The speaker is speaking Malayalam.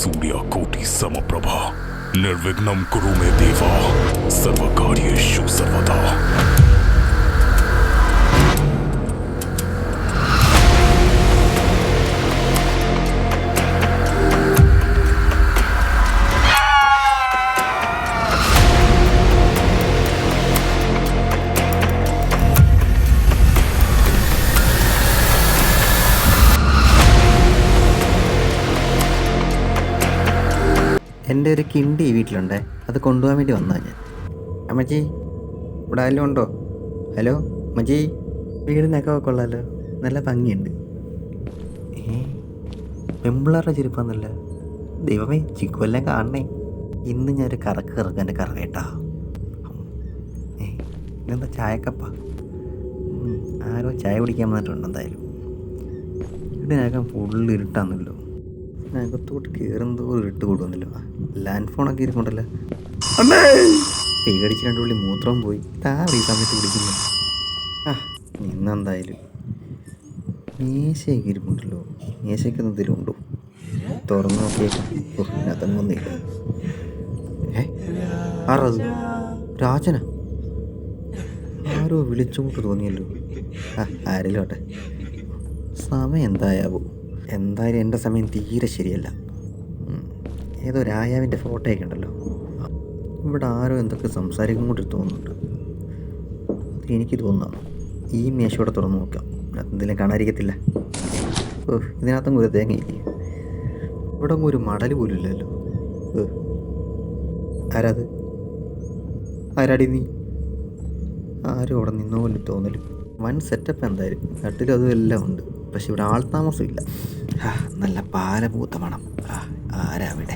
सूर्यकोटि समप्रभा निर्विघ्नं कुरु मे देवा सर्वकार्येषु सर्वदा. എൻ്റെ ഒരു കിണ്ടി വീട്ടിലുണ്ടേ, അത് കൊണ്ടുപോകാൻ വേണ്ടി വന്നാൽ ഞാൻ. അമ്മച്ചി ഇവിടെ ആരെങ്കിലും ഉണ്ടോ? ഹലോ അമ്മച്ചി, വീടിനൊക്കെ കൊള്ളാമല്ലോ, നല്ല ഭംഗിയുണ്ട്. പെമ്പിളാരുടെ ചെരുപ്പാന്നല്ല, ദൈവമേ ചിക്കുവെല്ലാം കാണണേ. ഇന്ന് ഞാനൊരു കറക്കാൻ എൻ്റെ കറവേട്ടാ. ഇതെന്താ ചായക്കപ്പ? ആരോ ചായ കുടിക്കാൻ വന്നിട്ടുണ്ട്. എന്തായാലും വീടിനകം ഫുള്ള് ഇരുട്ടാന്നല്ലോ, അകത്തോട്ട് കയറുന്തോറും ഇട്ട് കൊടുക്കുന്നില്ല. ലാൻഡ് ഫോണൊക്കെ ഇരിക്കുന്നുണ്ടല്ലോ. പേടിച്ച് രണ്ടു പുള്ളി മൂത്രം പോയി. ഈ സമയത്ത് കുടിക്കുന്നു. ഇന്നെന്തായാലും മേശയൊക്കെ ഇരിപ്പുണ്ടല്ലോ, മേശയ്ക്ക് എന്തെങ്കിലും ഉണ്ടോ? തുറന്നു നോക്കിയേക്കാം. അതിനകത്തൊന്നുമില്ല. ആറത് രാജന ആരോ വിളിച്ചുകൊണ്ട് തോന്നിയല്ലോ. ആരെങ്കിലും ആട്ടെ, സമയം എന്തായാവോ? എന്തായാലും എൻ്റെ സമയം തീരെ ശരിയല്ല. ഏതോ രാജാവിൻ്റെ ഫോട്ടോയൊക്കെ ഉണ്ടല്ലോ. ഇവിടെ ആരോ എന്തൊക്കെ സംസാരിക്കുമ്പോൾ തോന്നുന്നുണ്ട്. എനിക്ക് തോന്നുന്നു ഈ മേശയോടെ തുറന്ന് നോക്കാം, എന്തെങ്കിലും കാണാതിരിക്കത്തില്ല. ഇതിനകത്തും ഒരു തേങ്ങയില്ലേ? ഇവിടെ ഒരു മടൽ പോലും ഇല്ലല്ലോ. ആരാത്? ആരാടി നീ? ആരും അവിടെ നിന്നോ പോലും തോന്നലും. വൻ സെറ്റപ്പ് എന്തായാലും, കട്ടിലും അതും എല്ലാം ഉണ്ട്. പക്ഷെ ഇവിടെ ആൾ താമസമില്ല. നല്ല പാലപൂത്ത മണം. ആരാവിടെ?